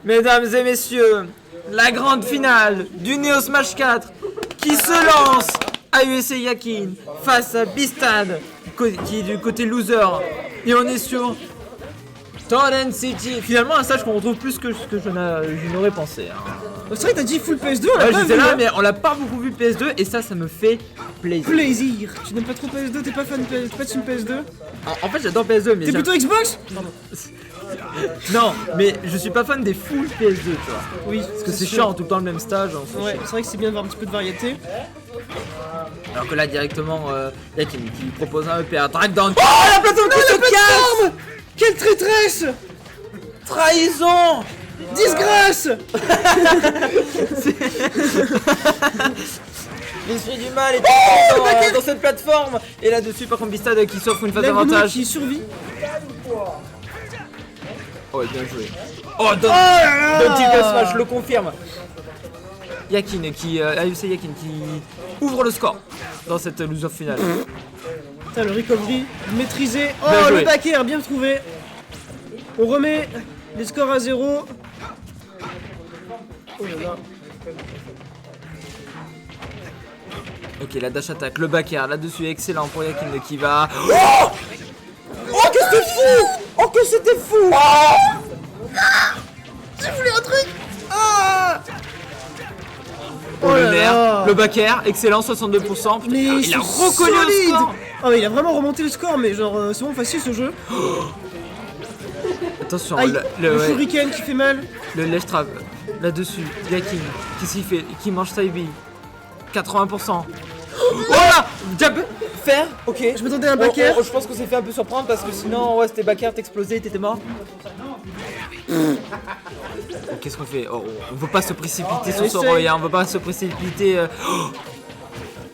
Mesdames et messieurs, la grande finale du Neo Smash 4 qui se lance à USA Yakin face à Bistad qui est du côté loser. Et on est sur Torrent City. Finalement un stage qu'on retrouve plus que ce que je n'aurais pensé. Hein. C'est vrai que t'as dit full PS2, on l'a Ouais, pas j'étais vu, là, hein. mais on l'a pas beaucoup vu PS2 et ça me fait plaisir. Tu n'aimes pas trop PS2, t'es pas fan de pas de team PS2? En fait j'adore PS2 mais T'es plutôt Xbox? non, mais je suis pas fan des full PS2 tu vois. Oui, Parce que c'est chiant tout le temps le même stage. Ouais, c'est vrai que c'est bien d'avoir un petit peu de variété. Alors que là directement, Yakin qui propose un EP à Dragdown. Oh la plateforme qui se casse! Quelle traîtresse! Trahison! Disgrâce! L'esprit du mal est dans cette plateforme. Et là-dessus par contre Bistad qui s'offre une phase La grenouille d'avantage. qui survit. Oh bien joué. Oh Don Tilt Smash le confirme. Yakin qui AFC Yakin qui ouvre le score dans cette loser finale. Putain, le recovery maîtrisé. Oh Bien joué. le back air bien trouvé. On remet les scores à 0. Oh là là. Ok, la dash attaque, le back air là-dessus excellent pour Yakin qui va. Oh que c'était fou! Oh que c'était fou! J'ai voulu un truc. Ah! Oh, Oh le là nerf, là. le back air, excellent 62%. Putain, Mais il a reconnu le score. Ah ouais, il a vraiment remonté le score, mais genre c'est bon facile ce jeu. Attention, Aïe, le ouais, shuriken qui fait mal. le ledge trap là-dessus, Yakin, qu'est-ce qu'il fait? Qui mange Saibi 80%. Voilà! Jab! Faire? Ok. Je m'attendais à un back air. Je pense que c'est fait un peu surprendre parce que sinon, ouais, c'était back air, t'explosais, t'étais mort. Qu'est-ce qu'on fait? Oh, on veut pas se précipiter sur ce essaye. Roy, hein, on veut pas se précipiter.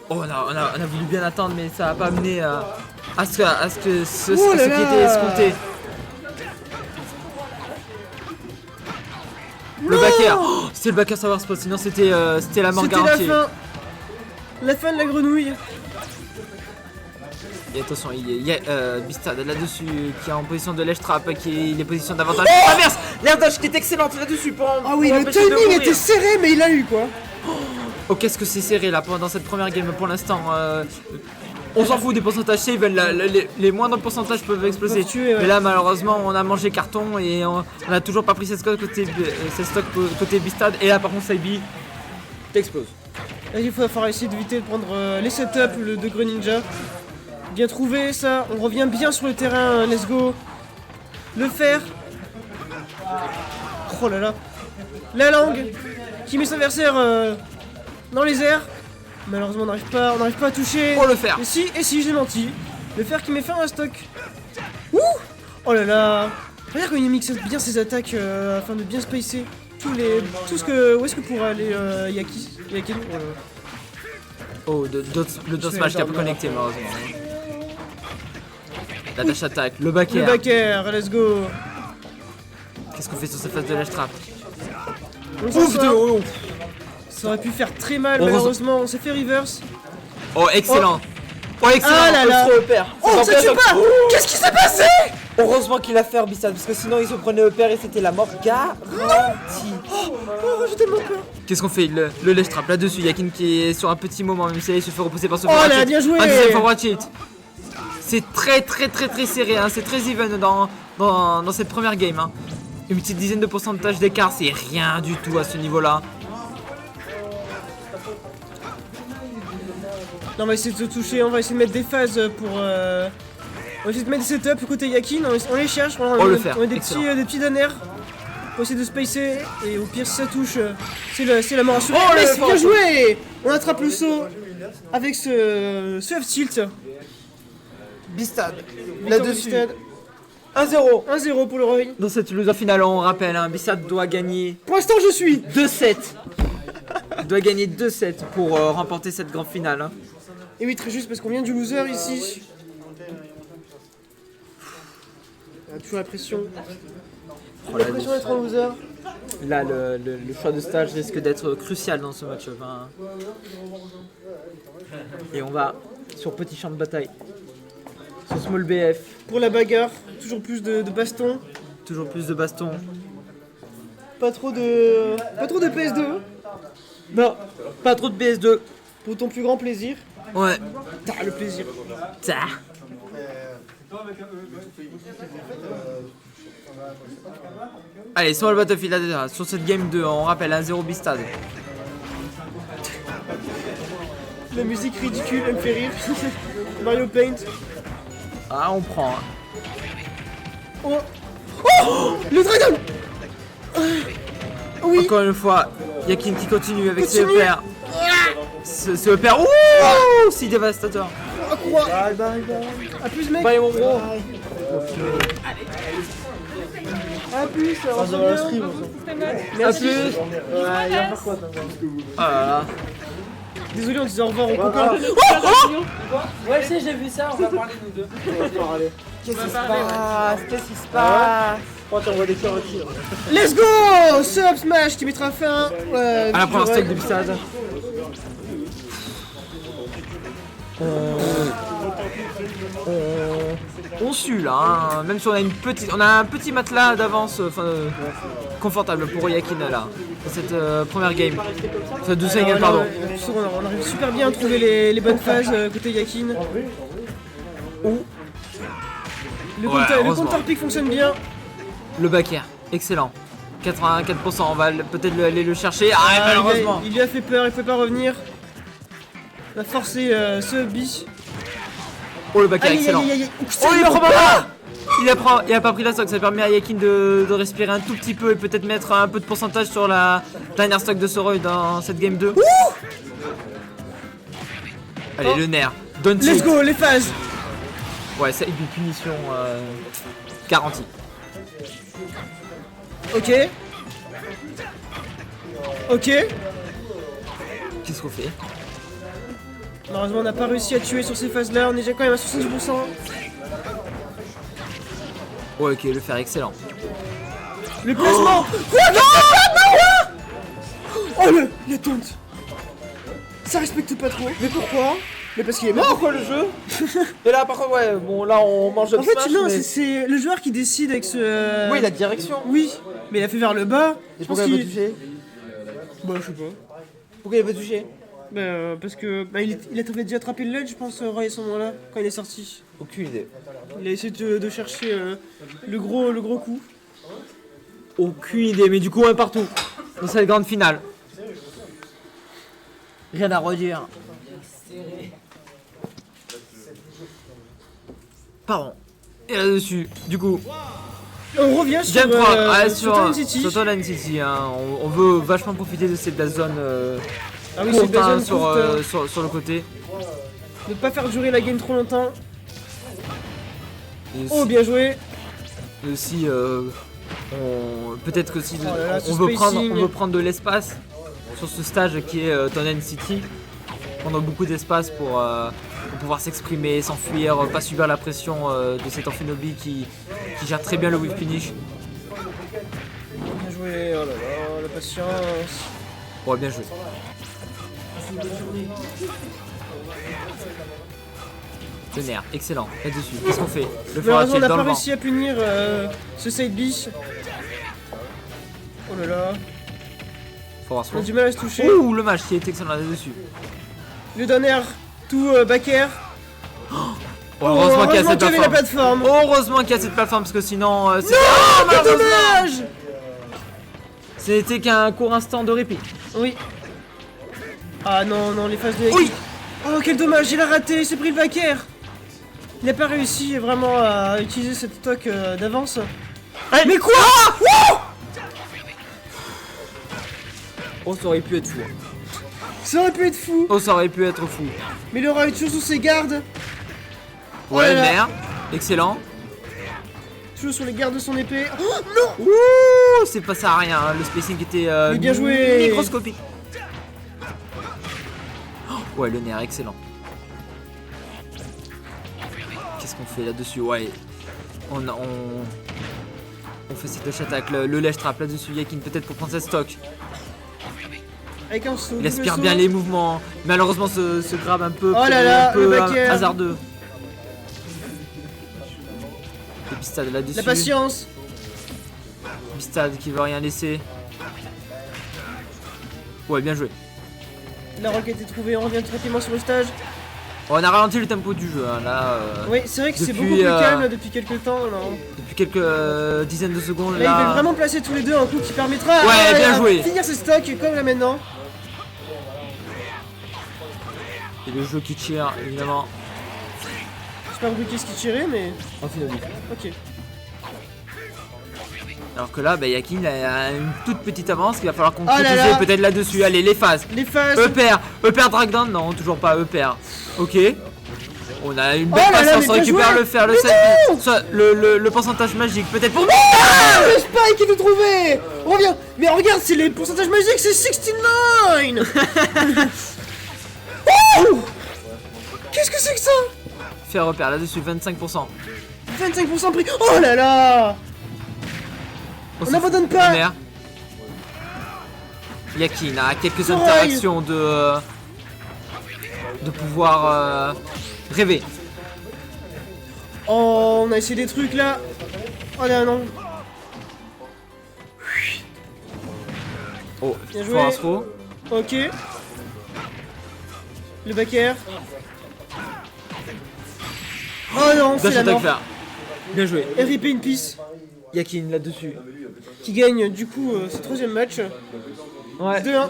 Oh, on a voulu bien attendre, mais ça a pas amené à ce que ce Oh là qui là. était escompté. Le back air! Oh, c'était le back air savoir spot, sinon c'était la mort C'était garantie. la fin. La fin de la grenouille. Et attention, il y a Bistad là-dessus qui est en position de ledge trap, qui est en position d'avantage. Traverse! L'air dodge qui est excellente là-dessus pour Ah oui, pour le empêcher de timing mourir. était serré, mais il l'a eu quoi. Oh, qu'est-ce que c'est serré là pendant cette première game pour l'instant. On s'en fout des pourcentages save, les moindres pourcentages peuvent exploser. Peuvent tuer, ouais. Mais là, malheureusement, on a mangé carton et on a toujours pas pris cette stock côté Bistad. Et là, par contre, Saibi t'explose. Là, il va falloir essayer d'éviter de prendre les setups de Greninja. Bien trouvé ça, on revient bien sur le terrain, let's go. Le fer. Oh là là. La langue qui met son adversaire dans les airs. Malheureusement on n'arrive pas à toucher. Oh, le fer. Et si j'ai menti. Le fer qui met fin à un stock. Ouh. Oh là là. Regarde quand il mixe bien ses attaques afin de bien spacer où est-ce que pourrait aller Yakin. Oh, le dos smash qui a pas connecté, malheureusement. La dash attaque, le back Le air. back air, let's go. Qu'est-ce qu'on fait sur cette phase de ledge trap? On s'en Ouf de sort. haut. Ça aurait pu faire très mal, Heureusement. malheureusement. On s'est fait reverse. Oh, excellent. Oh, excellent. Ah là là. Le père. Oh, ça tue pas. Qu'est-ce qui s'est passé? Heureusement qu'il a fait Herbistad, parce que sinon il se prenait au père et c'était la mort garantie. Oh, j'ai tellement peur. Qu'est-ce qu'on fait? Le ledge trap là-dessus, Yakin qui est sur un petit moment, même si il se fait repousser par ce Oh forward là, cheat. bien joué. Un deuxième forward cheat. C'est très serré, hein. C'est très even dans cette première game. Hein. Une petite dizaine de pourcentage d'écart, c'est rien du tout à ce niveau-là. Non, on va essayer de se toucher, on va essayer de mettre des phases pour. On va essayer de mettre des setups côté Yakin, on les cherche. Oh, le fer, On met des excellent. petits danners pour essayer de spacer. Et au pire, si ça touche, c'est la mort assurée. Oh, Mais le c'est bien fer. joué. On attrape le saut avec ce F-tilt. Bistad, Là-dessus. 1-0. 1-0 pour le Roy. Dans cette loser finale, on rappelle, hein, Bistad doit gagner Pour l'instant, je suis. 2-7. Il doit gagner 2-7 pour remporter cette grande finale. Hein. Et oui, très juste parce qu'on vient du loser ici. On a toujours la pression. La pression d'être en loser. Là, le choix de stage risque d'être crucial dans ce match-up. Hein. Et on va sur petit champ de bataille. Sur Small BF, Pour la bagarre, toujours plus de baston. toujours plus de baston. Pas trop de PS2. Non, pas trop de PS2. Pour ton plus grand plaisir. Ouais. T'as le plaisir. Ça. Allez, sur le Battlefield là, sur cette game 2, on rappelle un 0 bistade. La musique ridicule, elle me fait rire. Mario Paint. Ah, on prend. Hein. Oh, oh, le dragon. Oui. Encore une fois, Yakin qui continue avec ses Continue. EPR. C'est EPR. Ouh, si dévastateur. À quoi? A plus mec. Bye mon gros. A plus, on se revoit. A plus. Ah là là. Désolé, on disait au revoir au copain. Ouais, je sais, j'ai vu ça, on va parler nous deux. Qu'est-ce qui se passe? Qu'est-ce qui se Ah. passe? Let's go! Sub Smash qui mettra fin À la première stock de bistade. On sue là, hein. Même si on a un petit matelas d'avance, confortable pour Yakin là, dans cette première game, cette deuxième game pardon. On arrive super bien à trouver les bonnes phases côté Yakin. Ou Le Ouais, compteur heureusement. pick fonctionne bien. le back air, excellent, 84%, on va peut-être aller le chercher. Ah malheureusement. Il lui a fait peur, il pouvait pas revenir. Il a forcé ce bis. Oh le back air, excellent. Oh il prend pas. Il a pas pris la stock, ça permet à Yakin de respirer un tout petit peu et peut-être mettre un peu de pourcentage sur la dernière stock de Soroy dans cette game 2. Allez le nerf, don't Let's it. go, les phases. Ouais, c'est une punition garantie. Ok. Ok. Qu'est-ce qu'on fait? Malheureusement, on n'a pas réussi à tuer sur ces phases-là. On est déjà quand même à 70%. Ouais, ok, le fer excellent. Le placement. Quoi? Oh la taunt. Ça respecte pas trop. Mais pourquoi? Mais parce qu'il est mort. Pourquoi le jeu? Et là, par contre, ouais, bon, là on mange En fait, non, c'est le joueur qui décide avec ce. Oui, la direction. Oui, mais il a fait vers le bas. Et Je pense pourquoi il a pas qu'il. touché? Bah, je sais pas. Pourquoi il a pas touché? Bah, parce que. Bah, il avait déjà attrapé le ledge, je pense, Roy, à ce moment-là, quand il est sorti. Aucune idée. Il a essayé de chercher le gros coup. Aucune idée, mais du coup, un partout. Dans cette grande finale. Rien à redire. Pardon. Et là-dessus, du coup, On revient sur, Game 3, ouais, sur Town City. sur Town City, hein. On veut vachement profiter de cette base zone Ah oui, courte, c'est hein, zone courte, sur le côté. Ne pas faire durer la game trop longtemps. Et Oh, bien joué. aussi, peut-être que si Oh là là, ce on veut spacing. prendre de l'espace sur ce stage qui est Town City, prendre beaucoup d'espace pour pouvoir s'exprimer, s'enfuir, pas subir la pression de cet Amphinobi qui gère très bien le whip finish. Bien joué, oh là là, la patience. Ouais, bien joué. Le nerf, excellent, là-dessus. Qu'est-ce qu'on fait? Le Malheureusement, on Ferratiel n'a dans pas le vent. réussi à punir ce side B. Oh là là, Faut voir ce on a qu'on du mal à se toucher. Ouh, le match qui est excellent là-dessus. Le donner, tout back air. Heureusement qu'il y a cette qu'il y avait la plateforme. plateforme. Heureusement qu'il y a cette plateforme parce que sinon c'est Oh, quel dommage. ce n'était qu'un court instant de répit. Oui. Ah non, non, les phases de Oui. Oh, quel dommage, il a raté, il s'est pris le back air. Il n'a pas réussi vraiment à utiliser cette stock d'avance. Mais quoi? Oh, ça aurait pu être fou. Ça aurait pu être fou. Oh, ça aurait pu être fou. Mais il aura eu toujours sous ses gardes. Oh Ouais, là là. nerf, excellent. Toujours sur les gardes de son épée. Oh non. Ouh, c'est passé à rien. Hein. Le spacing était Mais bien joué. microscopique. Oh, ouais, le nerf, excellent. Qu'est-ce qu'on fait là-dessus? Ouais, on fait cette lèche attaque, le lèche trap là-dessus. Yakin peut-être pour prendre sa stock. Avec un saut. Il double aspire saut. bien les mouvements. Malheureusement, ce grab un peu, Oh là là, un peu le back air. hasardeux. Et Bistad là-dessus. La patience. Bistad qui veut rien laisser. Ouais, bien joué. La roquette est trouvée, on revient tranquillement sur le stage. On a ralenti le tempo du jeu, hein, là. Oui, c'est vrai que c'est depuis, beaucoup plus calme depuis quelques temps. Non. Depuis quelques dizaines de secondes, Là, ils veulent vraiment placer tous les deux un coup qui permettra Ouais, bien joué. finir ses stocks comme là maintenant. Et le jeu qui tire, évidemment. J'ai pas compris qu'est-ce qui tirait, mais. En finale. Ok. Alors que là, bah, Yakin a une toute petite avance qu'il va falloir là concrétiser là. peut-être là-dessus. Allez, les phases. Les phases. E-pair drag down, non, toujours pas E-pair. Ok. On a une belle Oh là là, patience, mais on bien récupère joué. le fer, le Mais set, non. soit le pourcentage magique, peut-être pour. Ah, le Spike est trouvé. On revient. Mais regarde, c'est les pourcentages magiques, c'est 69. Oh, qu'est-ce que c'est que ça? Fer repère là-dessus, 25%. 25% prix. Oh là là. On n'abandonne pas. Lunaire. Yakin a quelques Soreille. interactions de pouvoir rêver. Oh, on a essayé des trucs là. Oh là non. Oh, Bien joué. force faux. Ok. Le back air. Oh non, c'est la Dash attack mort. fer. Bien joué. RIP in peace. Yakin là-dessus. Qui gagne du coup ce troisième match. Ouais. 2-1.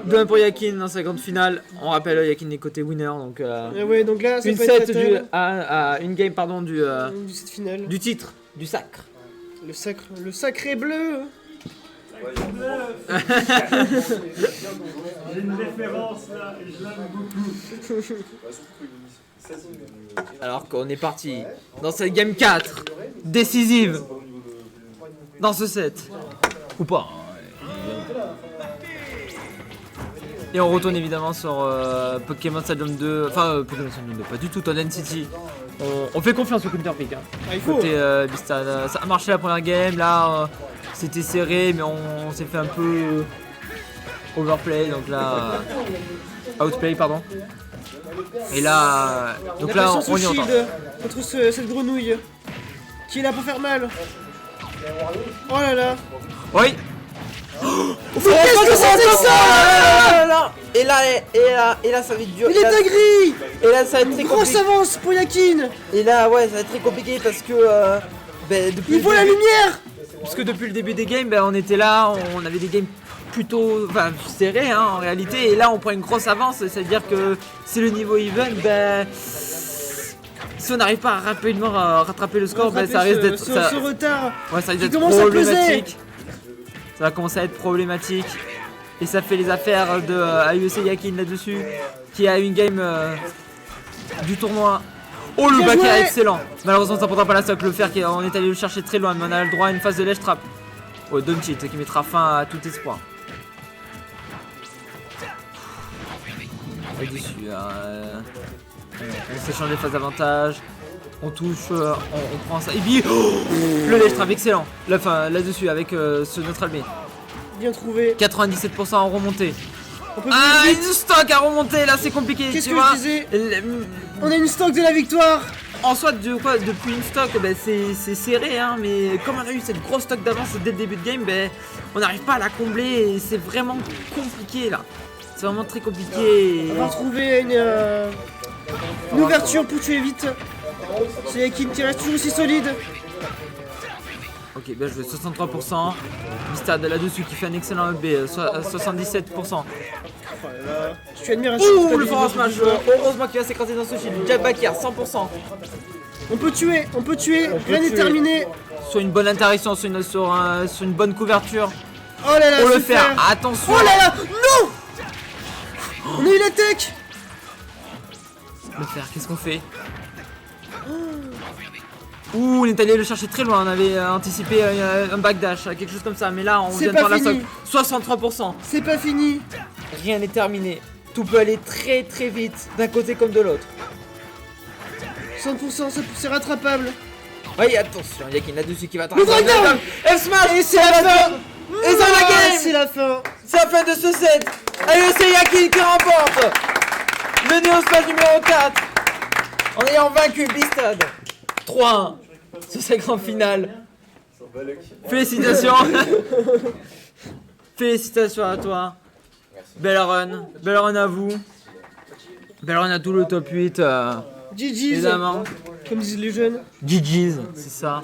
2-1 pour Yakin dans sa grande finale. On rappelle, Yakin est côté winner, donc Ouais, donc là, ça une peut être set fatal. une game pardon Du cette finale. du titre, du sacre. Le sacré bleu. J'ai une référence là et je l'aime beaucoup. Alors qu'on est parti dans cette game 4 décisive dans ce set. Ou pas. Et on retourne évidemment sur Pokémon Stadium 2. Enfin, Pokémon Stadium 2, pas du tout, Tonden City. On fait confiance au Counter Pick. Hein. Ah, il faut. Côté Bistad. Ça a marché la première game, là c'était serré, mais on s'est fait un peu overplay, donc là. Outplay, pardon. Et là. Donc la là, patience on au y entend. shield contre cette grenouille qui est là pour faire mal. Oh là là. Oui! Qu'est-ce que c'est que ça? Et là, ça va être dur. Il est dinguerie. Et là, ça va être très Grosse compliqué. avance pour Yakin. Et là, ouais, ça va être très compliqué parce que. Depuis Il faut la lumière. Parce que depuis le début des games, on était là, on avait des games plutôt serrés hein, en réalité. Et là, on prend une grosse avance. C'est-à-dire que si le niveau even, si on n'arrive pas à rapidement rattraper le score, ça risque d'être. Ce retard. Ouais, ça risque qui d'être commence à peser. problématique. Ça va commencer à être problématique. Et ça fait les affaires de AUC Yakin là-dessus, qui a une game du tournoi. Oh, le Bien back joué. est excellent. Malheureusement, ça prendra pas la stock. Le fer, on est allé le chercher très loin, mais on a le droit à une phase de ledge trap. Oh, don't cheat, qui mettra fin à tout espoir. Et dessus, on s'échange les phases d'avantage. On touche, on prend ça. Et puis, le ledge trap excellent. Là-dessus, avec ce neutral B. Bien trouvé. 97% en remontée. On peut Ah, plus une stock à remonter, là c'est compliqué. Qu'est-ce tu que vois. je disais? Le- On a une stock de la victoire. En soi, depuis une stock, c'est serré, hein, mais comme on a eu cette grosse stock d'avance dès le début de game, on n'arrive pas à la combler et c'est vraiment compliqué là. C'est vraiment très compliqué. On va retrouver une ouverture pour tuer vite. C'est Yakin qui reste toujours aussi solide. Ok, bien joué, 63%. Bistad là-dessus qui fait un excellent EB, 77%. Je suis admiratif. Ouh, le fort smash, heureusement qu'il va s'écraser dans ce shield. Jab back air, 100%. On peut tuer, peut rien n'est tuer. terminé. Sur une bonne interaction, sur une bonne couverture. Oh là là, Pour le super. faire, attention. Oh là là, non. On a eu la tech. Le faire, qu'est-ce qu'on fait? Ouh, on est allé le chercher très loin, on avait anticipé un backdash, quelque chose comme ça, mais là on C'est vient de pas prendre la fini. stock. 63%, C'est pas fini. rien n'est terminé. Tout peut aller très très vite, d'un côté comme de l'autre. 100%, c'est rattrapable. Oui, attention, Yakin là-dessus qui va Le drag down. F-Smash. Et c'est la fin. Et c'est la game. C'est la fin. C'est la fin de ce set. Allez, c'est Yakin qui remporte le Néospace numéro 4 en ayant vaincu Bistad 3-1 sur sa grande finale. Félicitations. Félicitations à toi. Merci. Belle run à vous. Belle run à tout le top 8, GG's, évidemment. comme disent les jeunes. GG's, c'est ça.